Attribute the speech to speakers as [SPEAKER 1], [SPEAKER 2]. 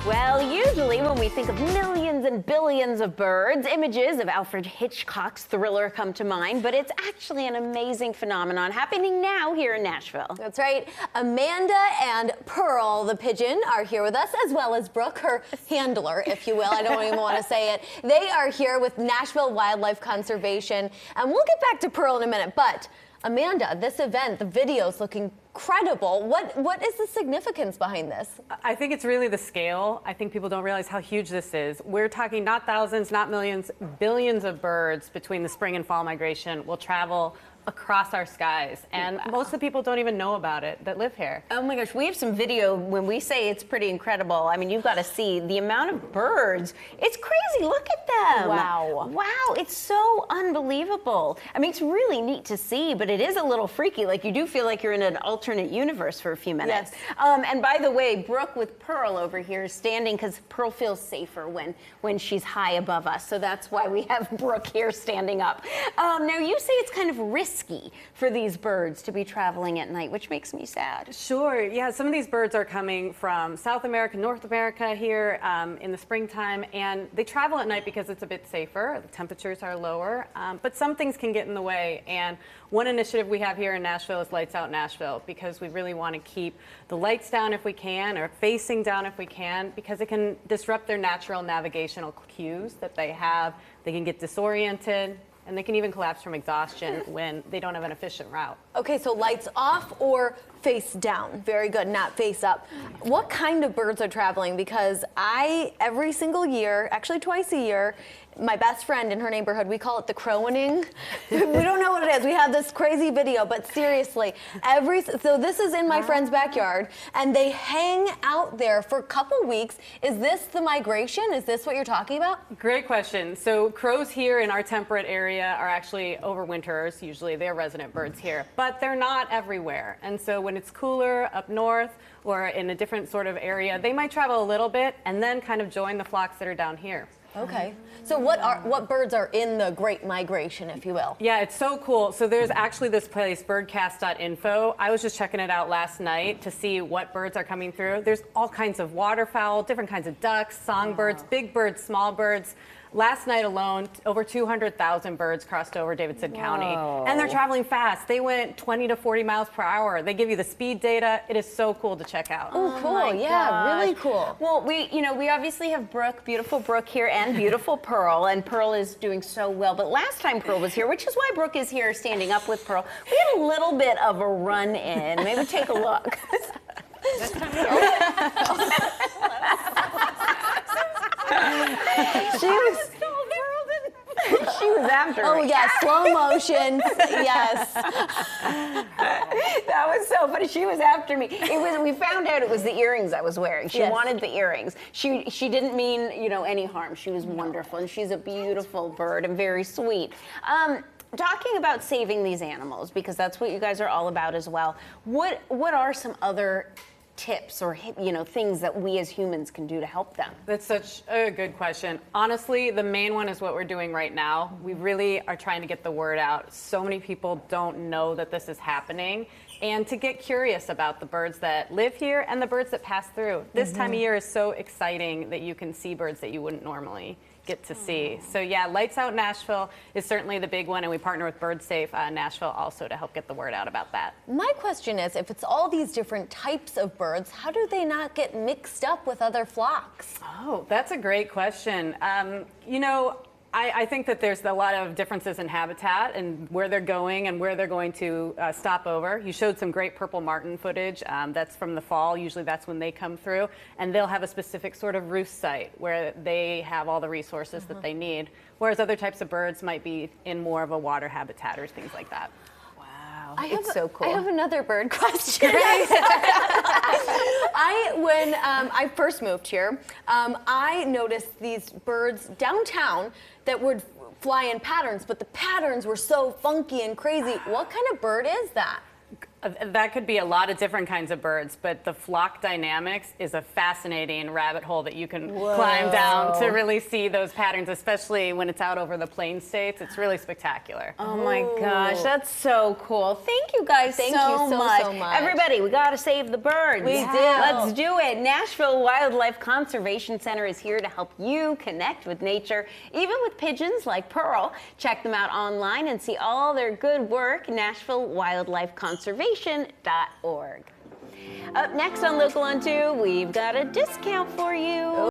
[SPEAKER 1] Well, usually when we think of millions and billions of birds, images of Alfred Hitchcock's Thriller come to mind, but it's actually an amazing phenomenon happening now here in Nashville.
[SPEAKER 2] That's right. Amanda and Pearl, the pigeon, are here with us, as well as Brooke, her handler, if you will. I don't even want to say it. They are here with Nashville Wildlife Conservation, and we'll get back to Pearl in a minute, but Amanda, this event, the videos look incredible. What is the significance behind this?
[SPEAKER 3] I think it's really the scale. I think people don't realize how huge this is. We're talking not thousands, not millions, billions of birds between the spring and fall migration will travel across our skies, and most of the people don't even know about it that live here.
[SPEAKER 1] Oh my gosh, we have some video when we say it's pretty incredible. I mean, you've got to see the amount of birds. It's crazy. Look at them.
[SPEAKER 2] Wow.
[SPEAKER 1] Wow, it's so unbelievable. I mean, it's really neat to see, but it is a little freaky. Like, you do feel like you're in an alternate universe for a few minutes.
[SPEAKER 2] Yes.
[SPEAKER 1] And by the way, Brooke with Pearl over here is standing because Pearl feels safer when she's high above us. So that's why we have Brooke here standing up. Now, you say it's kind of risky for these birds to be traveling at night, which makes me sad.
[SPEAKER 3] Sure, yeah, some of these birds are coming from South America, North America here in the springtime, and they travel at night because it's a bit safer, the temperatures are lower, but some things can get in the way, and one initiative we have here in Nashville is Lights Out Nashville, because we really want to keep the lights down if we can, or facing down if we can, because it can disrupt their natural navigational cues that they have. They can get disoriented, and they can even collapse from exhaustion when they don't have an efficient route.
[SPEAKER 2] Okay, so lights off or face down. Very good, not face up. What kind of birds are traveling? Because every single year, actually twice a year, my best friend in her neighborhood, we call it the crowing. We don't know what it is. We have this crazy video, but seriously, so this is in my friend's backyard, and they hang out there for a couple weeks. Is this the migration? Is this what you're talking about?
[SPEAKER 3] Great question. So crows here in our temperate area are actually overwinterers. Usually they're resident birds here, but they're not everywhere. And so when it's cooler up north or in a different sort of area, they might travel a little bit and then kind of join the flocks that are down here.
[SPEAKER 2] Okay. So what birds are in the Great Migration, if you will?
[SPEAKER 3] Yeah, it's so cool. So there's actually this place, birdcast.info. I was just checking it out last night to see what birds are coming through. There's all kinds of waterfowl, different kinds of ducks, songbirds, big birds, small birds. Last night alone, over 200,000 birds crossed over Davidson County, and they're traveling fast. They went 20 to 40 miles per hour. They give you the speed data. It is so cool to check out.
[SPEAKER 2] Oh, cool. Yeah, really cool.
[SPEAKER 1] Well, we obviously have Brooke, beautiful Brooke here, and beautiful Pearl, and Pearl is doing so well. But last time Pearl was here, which is why Brooke is here standing up with Pearl, we had a little bit of a run-in. Maybe take a look. She was after me.
[SPEAKER 2] Oh yeah, slow motion. Yes.
[SPEAKER 1] That was so funny. She was after me. We found out it was the earrings I was wearing. She wanted the earrings. She didn't mean, any harm. She was wonderful, and she's a beautiful bird and very sweet. Talking about saving these animals, because that's what you guys are all about as well. What are some other tips or things that we as humans can do to help them?
[SPEAKER 3] That's such a good question. Honestly, the main one is what we're doing right now. We really are trying to get the word out. So many people don't know that this is happening, and to get curious about the birds that live here and the birds that pass through. This time of year is so exciting that you can see birds that you wouldn't normally get to see. So yeah, Lights Out Nashville is certainly the big one, and we partner with BirdSafe Nashville also to help get the word out about that.
[SPEAKER 2] My question is, if it's all these different types of birds, how do they not get mixed up with other flocks?
[SPEAKER 3] Oh, that's a great question. I think that there's a lot of differences in habitat and where they're going and where they're going to stop over. You showed some great purple martin footage. That's from the fall. Usually that's when they come through. And they'll have a specific sort of roost site where they have all the resources that they need. Whereas other types of birds might be in more of a water habitat or things like that.
[SPEAKER 1] It's so cool.
[SPEAKER 2] I have another bird question. When I first moved here, I noticed these birds downtown that would fly in patterns, but the patterns were so funky and crazy. What kind of bird is that?
[SPEAKER 3] That could be a lot of different kinds of birds, but the flock dynamics is a fascinating rabbit hole that you can climb down to really see those patterns, especially when it's out over the plain states. It's really spectacular.
[SPEAKER 1] Oh my gosh, that's so cool. Thank you guys
[SPEAKER 2] Thank you so much.
[SPEAKER 1] Everybody, we got to save the birds.
[SPEAKER 2] We do.
[SPEAKER 1] Let's do it. Nashville Wildlife Conservation Center is here to help you connect with nature, even with pigeons like Pearl. Check them out online and see all their good work, NashvilleWildlifeConservation.org. Up next on Local on 2, we've got a discount for you.